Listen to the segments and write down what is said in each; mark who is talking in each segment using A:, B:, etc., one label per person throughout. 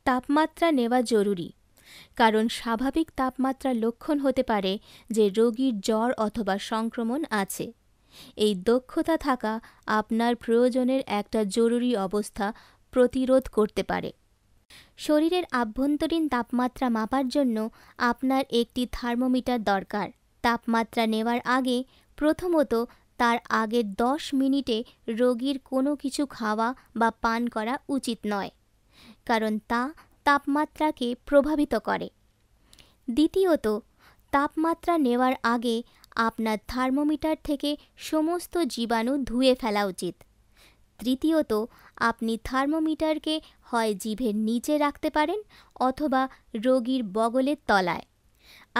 A: তাপমাত্রা নেওয়া জরুরি, কারণ স্বাভাবিক তাপমাত্রার লক্ষণ হতে পারে যে রোগীর জ্বর অথবা সংক্রমণ আছে। এই দক্ষতা থাকা আপনার প্রয়োজনের একটা জরুরি অবস্থা প্রতিরোধ করতে পারে। শরীরের আভ্যন্তরীণ তাপমাত্রা মাপার জন্য আপনার একটি থার্মোমিটার দরকার। তাপমাত্রা নেওয়ার আগে প্রথমত তার আগের 10 মিনিটে রোগীর কোনো কিছু খাওয়া বা পান করা উচিত নয়, কারণ তা তাপমাত্রাকে প্রভাবিত করে। দ্বিতীয়ত, তাপমাত্রা নেওয়ার আগে আপনার থার্মোমিটার থেকে সমস্ত জীবাণু ধুয়ে ফেলা উচিত। তৃতীয়ত, আপনি থার্মোমিটারকে হয় জিভের নিচে রাখতে পারেন অথবা রোগীর বগলের তলায়।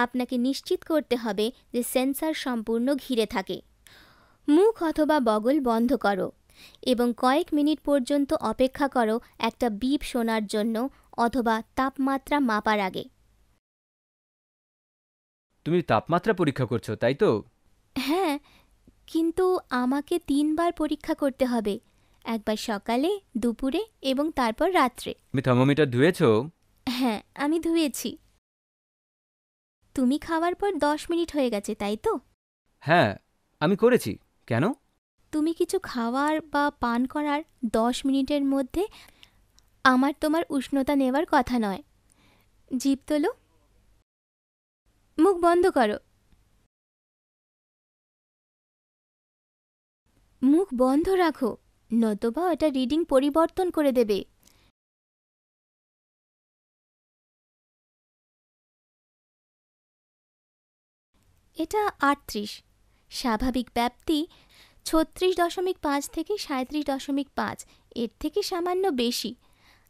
A: আপনাকে নিশ্চিত করতে হবে যে সেন্সর সম্পূর্ণ ঘিরে থাকে। মুখ অথবা বগল বন্ধ করো এবং কয়েক মিনিট পর্যন্ত অপেক্ষা করো একটা বিপ শোনার জন্য অথবা তাপমাত্রা মাপার আগে।
B: তুমি তাপমাত্রা পরীক্ষা করছো, তাই তো?
A: হ্যাঁ, কিন্তু আমাকে 3 বার পরীক্ষা করতে হবে, একবার সকালে, দুপুরে এবং তারপর রাত্রে।
B: তুমি থার্মোমিটার ধুয়েছো?
A: হ্যাঁ, আমি ধুয়েছি। তুমি খাওয়ার পর 10 মিনিট হয়ে গেছে, তাই তো?
B: হ্যাঁ, আমি করেছি। কেন?
A: তুমি কিছু খাওয়ার বা পান করার 10 মিনিটের মধ্যে আমার তোমার উষ্ণতা নেওয়ার কথা নয়। জিভ তোলো, মুখ বন্ধ করো। মুখ বন্ধ রাখো, নতুবা ওটা রিডিং পরিবর্তন করে দেবে। এটা 38। স্বাভাবিক ব্যাপ্তি 36.5 থেকে 37.5, এর থেকে সামান্য বেশি।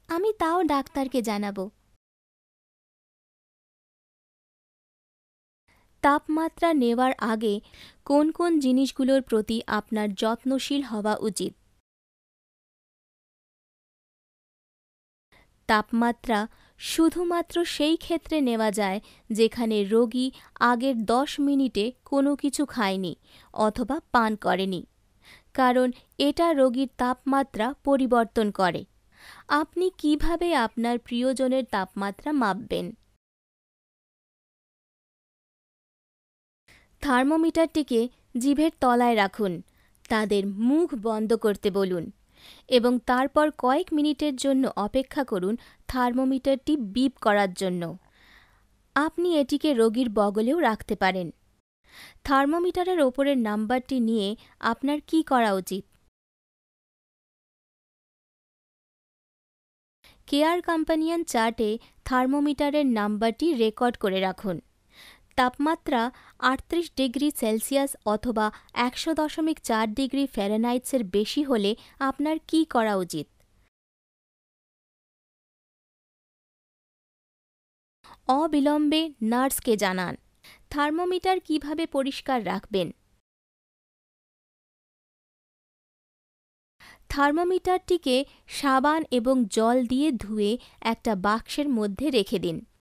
A: আমি তাও ডাক্তারকে জানাবো। তাপমাত্রা নেওয়ার আগে কোন কোন জিনিসগুলোর প্রতি আপনার যত্নশীল হওয়া উচিত? তাপমাত্রা শুধুমাত্র সেই ক্ষেত্রে নেওয়া যায় যেখানে রোগী আগের 10 মিনিটে কোনো কিছু খায়নি অথবা পান করেনি, কারণ এটা রোগীর তাপমাত্রা পরিবর্তন করে। আপনি কিভাবে আপনার প্রিয়জনের তাপমাত্রা মাপবেন? থার্মোমিটারটিকে জিভের তলায় রাখুন, তাদের মুখ বন্ধ করতে বলুন এবং তারপর কয়েক মিনিটের জন্য অপেক্ষা করুন থার্মোমিটারটি বিপ করার জন্য। আপনি এটিকে রোগীর বগলেও রাখতে পারেন। থার্মোমিটারের ওপরের নাম্বারটি নিয়ে আপনার কী করা উচিত? কেয়ার কম্পানিয়ন চার্টে থার্মোমিটারের নাম্বারটি রেকর্ড করে রাখুন। তাপমাত্রা 38 ডিগ্রি সেলসিয়াস অথবা 100.4 ডিগ্রি ফ্যারেনহাইটসের বেশি হলে আপনার কী করা উচিত? অবিলম্বে নার্সকে জানান। থার্মোমিটার কিভাবে পরিষ্কার রাখবেন? থার্মোমিটারটিকে সাবান এবং জল দিয়ে ধুয়ে একটা বাক্সের মধ্যে রেখে দিন।